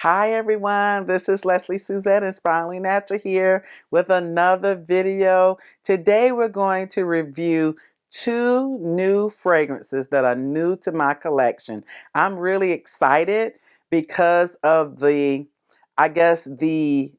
Hi everyone, this is Lesley Suzette, Inspiringly Natural here with another video. Today we're going to review two new fragrances that are new to my collection. I'm really excited because of the diversity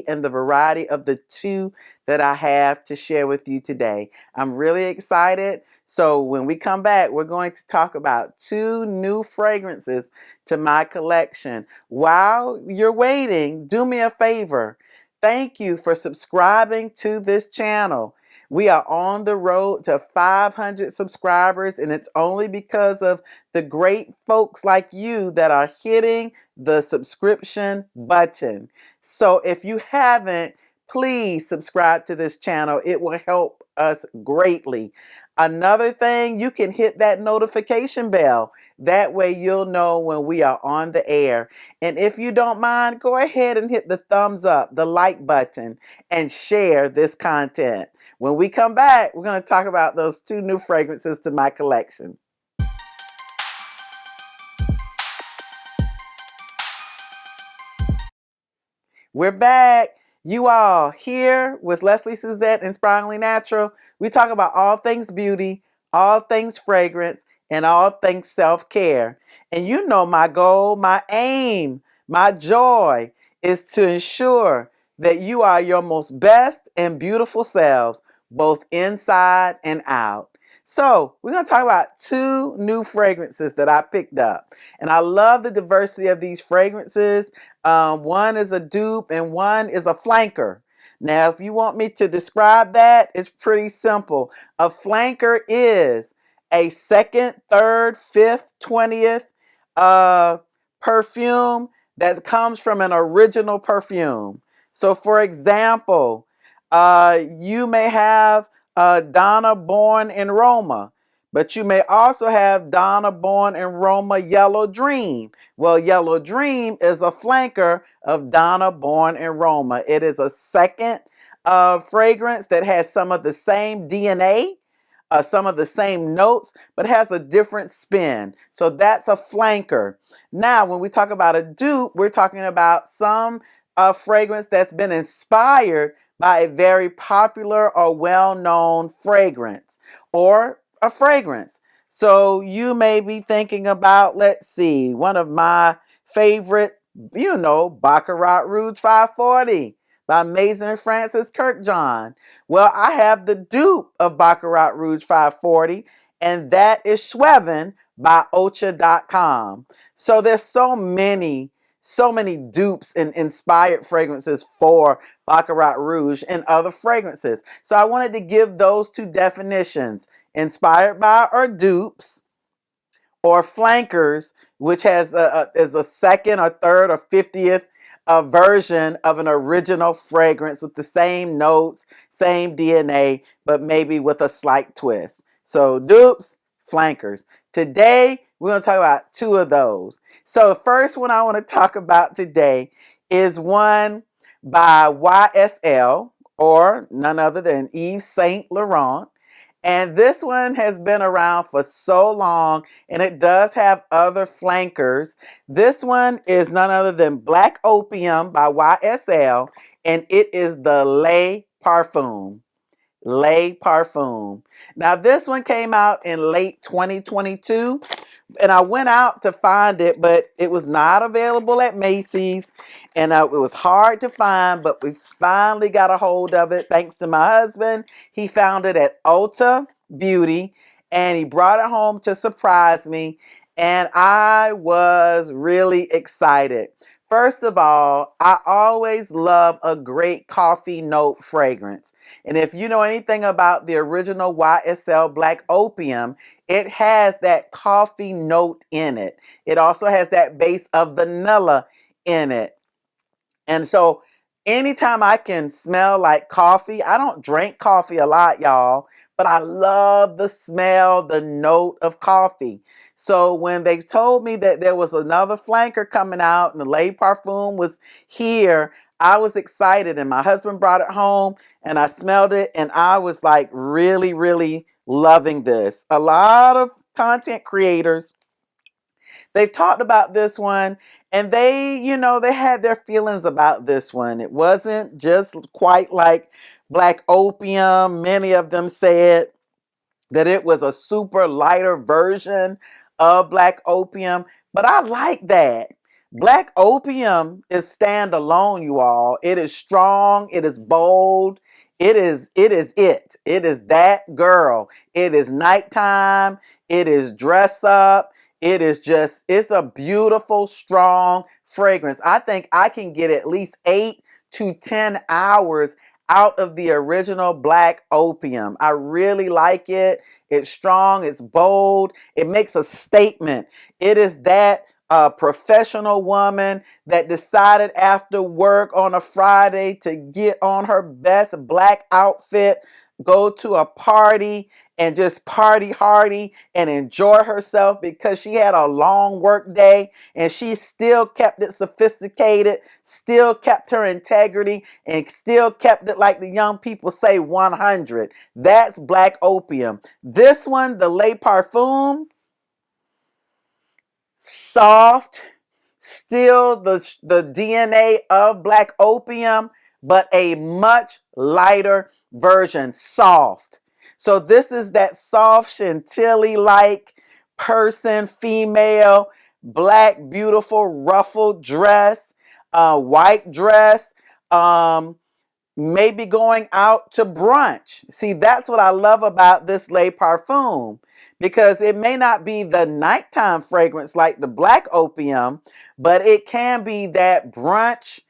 and the variety of the two that I have to share with you today. I'm really excited. So when we come back, we're going to talk about two new fragrances to my collection. While you're waiting, do me a favor. Thank you for subscribing to this channel. We are on the road to 500 subscribers, and it's only because of the great folks like you that are hitting the subscription button. So if you haven't, please subscribe to this channel. It will help us greatly. Another thing, you can hit that notification bell. That way you'll know when we are on the air. And if you don't mind, go ahead and hit the thumbs up, the like button, and share this content. When we come back, we're going to talk about those two new fragrances to my collection. We're back. You all here with Lesley Suzette, Inspiringly Natural. We talk about all things beauty, all things fragrance, and all things self-care. And you know my goal, my aim, my joy is to ensure that you are your most best and beautiful selves, both inside and out. So we're going to talk about two new fragrances that I picked up. And I love the diversity of these fragrances. One is a dupe and one is a flanker. Now, if you want me to describe that, it's pretty simple. A flanker is a second, third, fifth, 20th perfume that comes from an original perfume. So, for example, you may have Donna Born in Roma, but you may also have Donna Born in Roma Yellow Dream. Well, Yellow Dream is a flanker of Donna Born in Roma. It is a second fragrance that has some of the same DNA, some of the same notes, but has a different spin. So that's a flanker. Now, when we talk about a dupe, we're talking about some fragrance that's been inspired by a very popular or well-known fragrance or a fragrance. So you may be thinking about, let's see, one of my favorite, Baccarat Rouge 540 by Maison Francis Kirkjohn. Well, I have the dupe of Baccarat Rouge 540, and that is Schwevin by Ocha.com. So there's so many dupes and inspired fragrances for Baccarat Rouge and other fragrances. So I wanted to give those two definitions: inspired by or dupes, or flankers, which has is a second or third or 50th version of an original fragrance with the same notes, same DNA, but maybe with a slight twist. So dupes, flankers. Today, we're going to talk about two of those. So the first one I want to talk about today is one by YSL, or none other than Yves Saint Laurent. And this one has been around for so long, and it does have other flankers. This one is none other than Black Opium by YSL, and it is the Le Parfum. Le Parfum. Now, this one came out in late 2022, and I went out to find it, but it was not available at Macy's, and it was hard to find, but we finally got a hold of it thanks to my husband. He found it at Ulta Beauty, and he brought it home to surprise me, and I was really excited. First of all, I always love a great coffee note fragrance. And if you know anything about the original YSL Black Opium, it has that coffee note in it. It also has that base of vanilla in it. And so anytime I can smell like coffee, I don't drink coffee a lot, y'all, but I love the smell, the note of coffee. So when they told me that there was another flanker coming out and the Le Parfum was here, I was excited, and my husband brought it home and I smelled it, and I was like really loving this. A lot of content creators, they've talked about this one, and they had their feelings about this one. It wasn't just quite like Black Opium. Many of them said that it was a super lighter version of Black Opium, but I like that. Black Opium is standalone, you all. It is strong, it is bold, it is that girl. It is nighttime, it is dress up, it's a beautiful, strong fragrance. I think I can get at least 8 to 10 hours out of the original Black Opium. I really like it. It's strong, it's bold, it makes a statement. It is that professional woman that decided after work on a Friday to get on her best black outfit, go to a party, and just party hardy and enjoy herself because she had a long work day and she still kept it sophisticated, still kept her integrity, and still kept it, like the young people say, 100. That's Black Opium. This one, the Le Parfum, soft, still the DNA of Black Opium, but a much lighter version, soft. So this is that soft Chantilly-like person, female, black, beautiful, ruffled dress, white dress, maybe going out to brunch. See, that's what I love about this Le Parfum, because it may not be the nighttime fragrance like the Black Opium, but it can be that brunch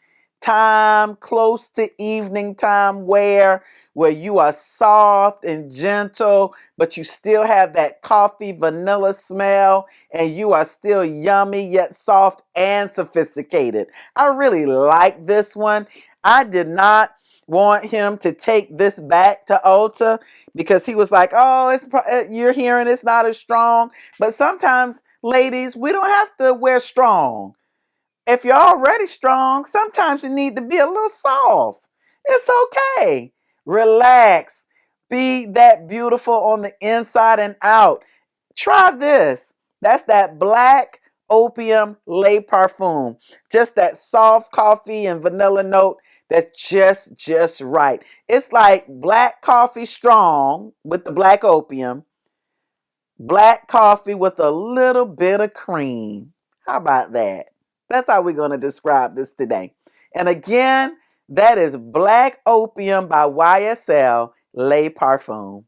time, close to evening time wear, where you are soft and gentle, but you still have that coffee vanilla smell, and you are still yummy yet soft and sophisticated. I really like this one. I did not want him to take this back to Ulta because he was like, oh, you're hearing it's not as strong. But sometimes, ladies, we don't have to wear strong. If you're already strong, sometimes you need to be a little soft. It's okay. Relax. Be that beautiful on the inside and out. Try this. That's that Black Opium Le Parfum. Just that soft coffee and vanilla note that's just right. It's like black coffee strong with the Black Opium, black coffee with a little bit of cream. How about that? That's how we're going to describe this today. And again, that is Black Opium by YSL Le Parfum.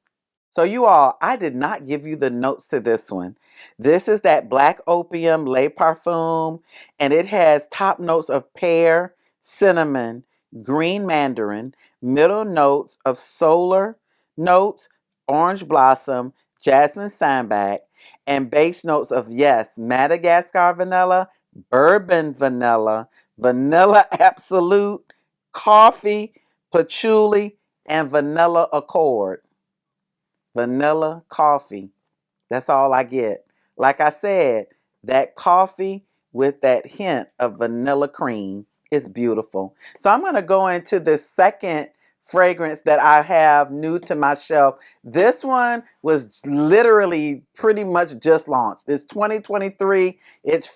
So you all, I did not give you the notes to this one. This is that Black Opium Le Parfum, and it has top notes of pear, cinnamon, green mandarin, middle notes of solar notes, orange blossom, jasmine sambac, and base notes of, yes, Madagascar vanilla, bourbon vanilla, vanilla absolute, coffee, patchouli, and vanilla accord. Vanilla coffee. That's all I get. Like I said, that coffee with that hint of vanilla cream is beautiful. So I'm going to go into the second fragrance that I have new to my shelf. This one was literally pretty much just launched. It's 2023.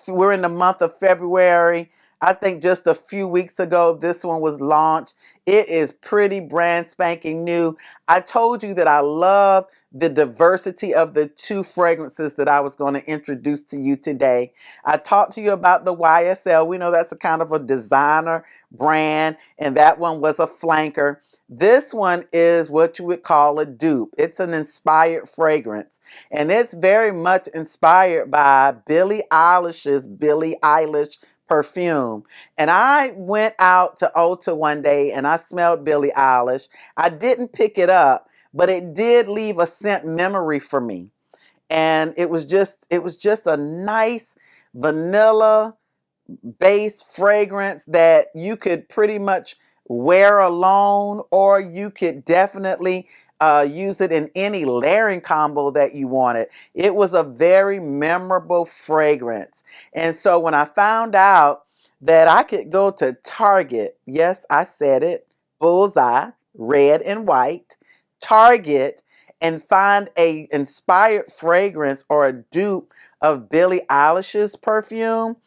We're in the month of February. I think just a few weeks ago this one was launched. It is pretty brand spanking new. I told you that I love the diversity of the two fragrances that I was going to introduce to you today. I talked to you about the YSL. We know that's a kind of a designer brand, and that one was a flanker. This one is what you would call a dupe. It's an inspired fragrance, and it's very much inspired by Billie Eilish perfume. And I went out to Ulta one day and I smelled Billie Eilish. I didn't pick it up, but it did leave a scent memory for me. And it was just a nice vanilla base fragrance that you could pretty much wear alone, or you could definitely use it in any layering combo that you wanted. It was a very memorable fragrance. And so when I found out that I could go to Target, yes, I said it, bullseye, red and white, Target, and find a inspired fragrance or a dupe of Billie Eilish's perfume.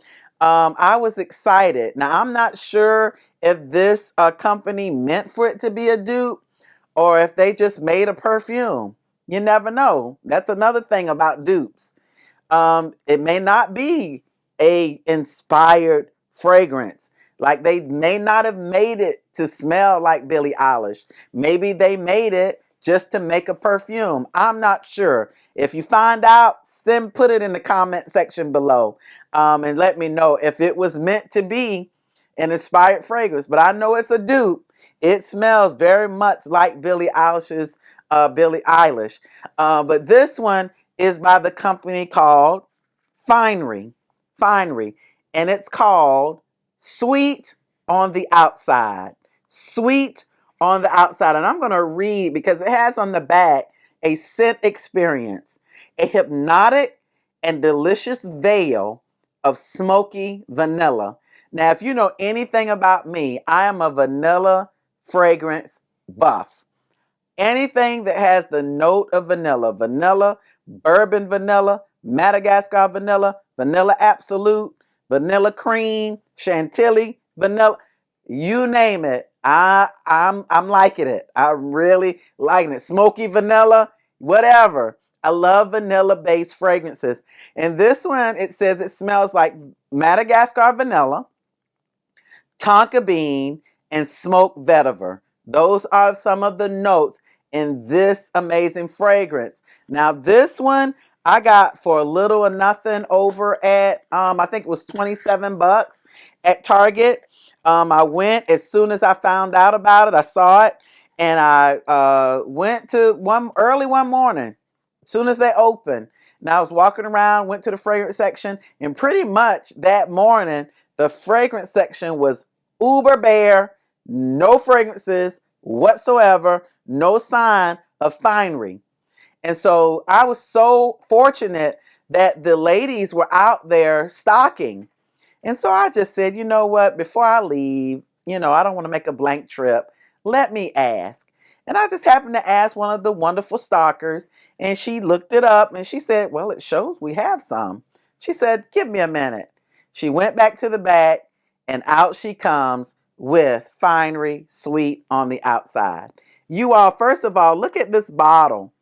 I was excited. Now, I'm not sure if this company meant for it to be a dupe or if they just made a perfume. You never know. That's another thing about dupes. It may not be a inspired fragrance. Like they may not have made it to smell like Billie Eilish. Maybe they made it just to make a perfume. I'm not sure. If you find out, put it in the comment section below, and let me know if it was meant to be an inspired fragrance. But I know it's a dupe. It smells very much like Billie Eilish's Billie Eilish. But this one is by the company called Finery. Finery. And it's called Sweet on the Outside. Sweet on the Outside. And I'm going to read because it has on the back a scent experience, a hypnotic and delicious veil of smoky vanilla. Now, if you know anything about me, I am a vanilla fragrance buff. Anything that has the note of vanilla, vanilla, bourbon vanilla, Madagascar vanilla, vanilla absolute, vanilla cream, chantilly vanilla, you name it. I'm liking it. I'm really liking it. Smoky vanilla, whatever. I love vanilla based fragrances. And this one, it says it smells like Madagascar vanilla, tonka bean, and smoked vetiver. Those are some of the notes in this amazing fragrance. Now this one I got for a little or nothing over at I think it was 27 bucks at Target. I went as soon as I found out about it. I saw it and I went to early one morning as soon as they opened. And I was walking around, went to the fragrance section, and pretty much that morning the fragrance section was uber bare, no fragrances whatsoever, no sign of finery. And so I was so fortunate that the ladies were out there stocking. And so I just said, you know what, before I leave, I don't want to make a blank trip. Let me ask. And I just happened to ask one of the wonderful stockers, and she looked it up and she said, well, it shows we have some. She said, give me a minute. She went back to the back and out she comes with Finery Sweet on the Outside. You all, first of all, look at this bottle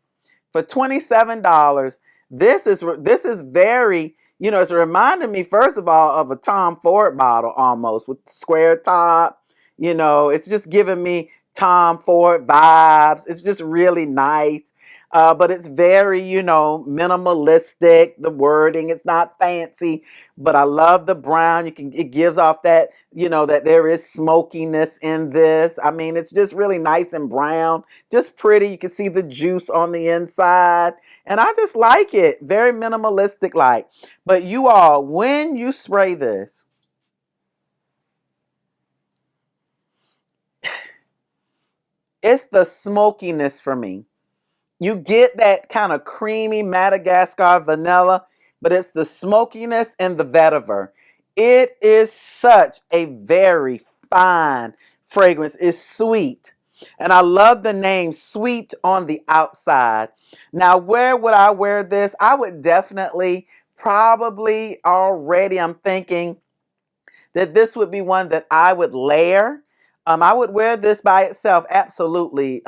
for $27. This is very, it's reminding me, first of all, of a Tom Ford bottle almost with square top. It's just giving me Tom Ford vibes. It's just really nice. But it's very, minimalistic. The wording, it's not fancy, but I love the brown. It gives off that, that there is smokiness in this. I mean, it's just really nice and brown, just pretty. You can see the juice on the inside, and I just like it. Very minimalistic like. But you all, when you spray this, it's the smokiness for me. You get that kind of creamy Madagascar vanilla, but it's the smokiness and the vetiver. It is such a very fine fragrance. It's sweet. And I love the name Sweet on the Outside. Now, where would I wear this? I would definitely, probably already, I'm thinking that this would be one that I would layer. I would wear this by itself, absolutely.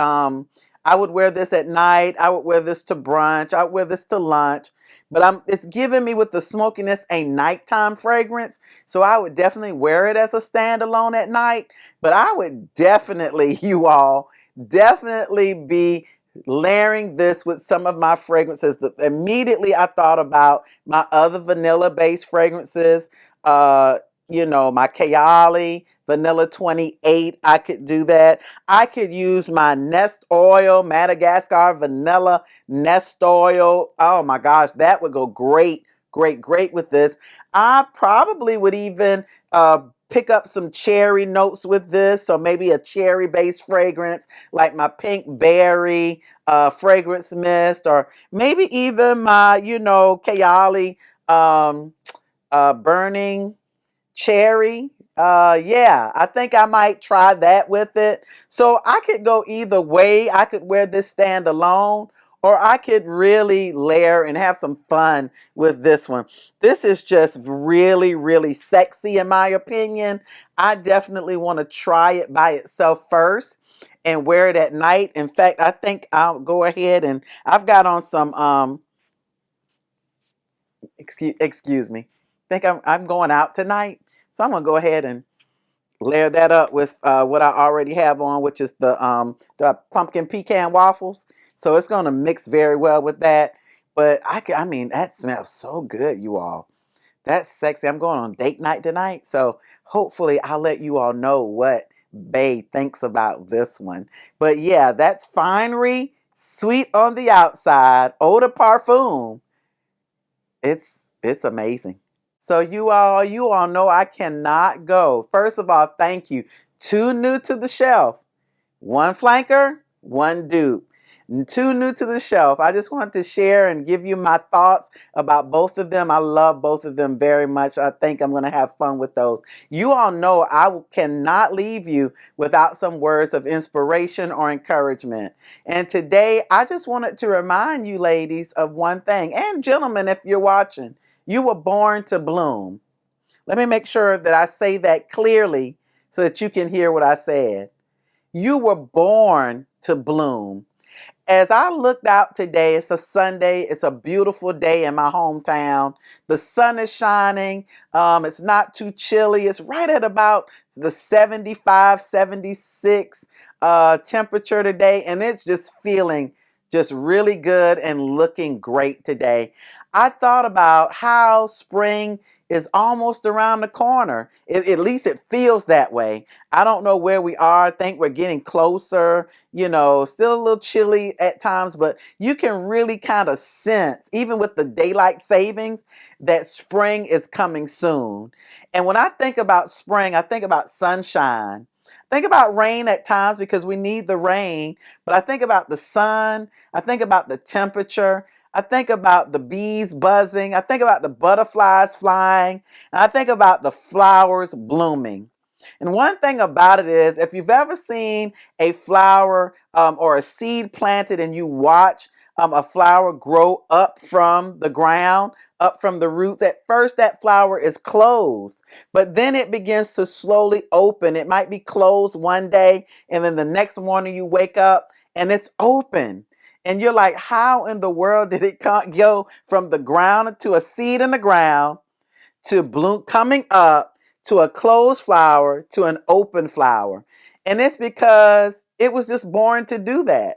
I would wear this at night. I would wear this to brunch. I would wear this to lunch. But it's giving me with the smokiness a nighttime fragrance. So I would definitely wear it as a standalone at night. But I would definitely, you all, definitely be layering this with some of my fragrances. Immediately I thought about my other vanilla-based fragrances. My Kayali, Vanilla 28, I could do that. I could use my Nest Oil, Madagascar Vanilla Nest Oil. Oh my gosh, that would go great, great, great with this. I probably would even pick up some cherry notes with this. So maybe a cherry-based fragrance like my Pink Berry fragrance mist, or maybe even my, Kayali Burning Cherry. Yeah, I think I might try that with it. So I could go either way. I could wear this stand alone, or I could really layer and have some fun with this one. This is just really, really sexy in my opinion. I definitely want to try it by itself first and wear it at night. In fact, I think I'll go ahead and I've got on some excuse me. I think I'm going out tonight. So I'm gonna go ahead and layer that up with what I already have on, which is the pumpkin pecan waffles. So it's gonna mix very well with that. But I mean, that smells so good, you all. That's sexy. I'm going on date night tonight. So hopefully I'll let you all know what Bae thinks about this one. But yeah, that's Finery, sweet on the outside, eau de parfum. It's amazing. So you all know I cannot go. First of all, thank you. Two new to the shelf. One flanker, one dupe. Two new to the shelf. I just wanted to share and give you my thoughts about both of them. I love both of them very much. I think I'm going to have fun with those. You all know I cannot leave you without some words of inspiration or encouragement. And today, I just wanted to remind you ladies of one thing, and gentlemen, if you're watching, you were born to bloom. Let me make sure that I say that clearly so that you can hear what I said. You were born to bloom. As I looked out today, it's a Sunday. It's a beautiful day in my hometown. The sun is shining. It's not too chilly. It's right at about the 75, 76 temperature today. And it's just feeling just really good and looking great today. I thought about how spring is almost around the corner. At least it feels that way. I don't know where we are. I think we're getting closer, still a little chilly at times, but you can really kind of sense, even with the daylight savings, that spring is coming soon. And when I think about spring, I think about sunshine. Think about rain at times because we need the rain, but I think about the sun. I think about the temperature. I think about the bees buzzing. I think about the butterflies flying. And I think about the flowers blooming. And one thing about it is, if you've ever seen a flower or a seed planted and you watch a flower grow up from the ground, up from the roots, at first that flower is closed, but then it begins to slowly open. It might be closed one day, and then the next morning you wake up and it's open. And you're like, how in the world did it go from the ground to a seed in the ground to bloom coming up to a closed flower to an open flower? And it's because it was just born to do that.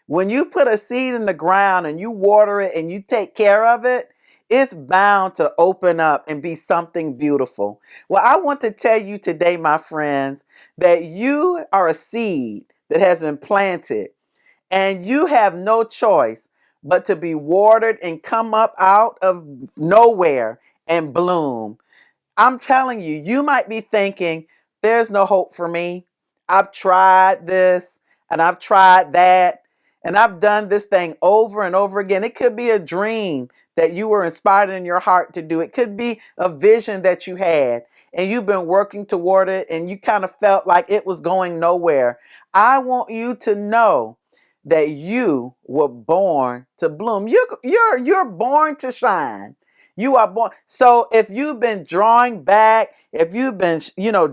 When you put a seed in the ground and you water it and you take care of it, it's bound to open up and be something beautiful. Well, I want to tell you today, my friends, that you are a seed that has been planted, and you have no choice but to be watered and come up out of nowhere and bloom. I'm telling you, you might be thinking, there's no hope for me. I've tried this and I've tried that, and I've done this thing over and over again. It could be a dream that you were inspired in your heart to do. It could be a vision that you had and you've been working toward it and you kind of felt like it was going nowhere. I want you to know that you were born to bloom. You're born to shine. You are born. So if you've been drawing back, if you've been,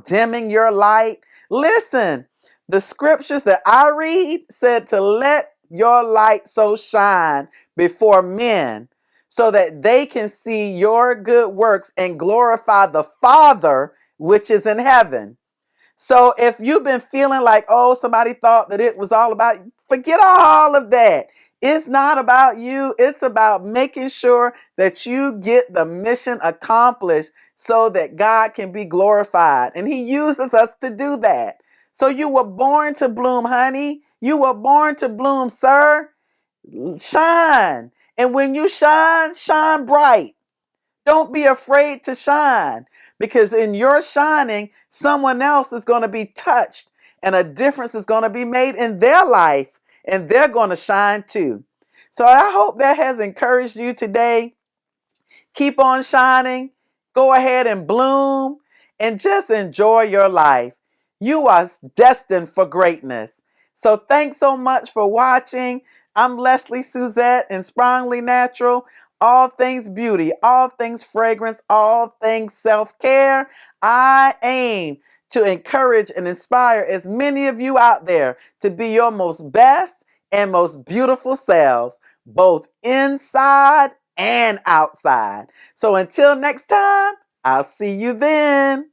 dimming your light, listen, the scriptures that I read said to let your light so shine before men so that they can see your good works and glorify the Father which is in heaven. So if you've been feeling like, oh, somebody thought that it was all about, forget all of that. It's not about you. It's about making sure that you get the mission accomplished so that God can be glorified. And He uses us to do that. So you were born to bloom, honey. You were born to bloom, sir. Shine. And when you shine, shine bright. Don't be afraid to shine, because in your shining, someone else is going to be touched and a difference is going to be made in their life, and they're going to shine too. So I hope that has encouraged you today. Keep on shining. Go ahead and bloom and just enjoy your life. You are destined for greatness. So thanks so much for watching. I'm Lesley Suzette, Inspiringly Natural. All things beauty, all things fragrance, all things self-care. I aim to encourage and inspire as many of you out there to be your most best and most beautiful selves, both inside and outside. So until next time, I'll see you then.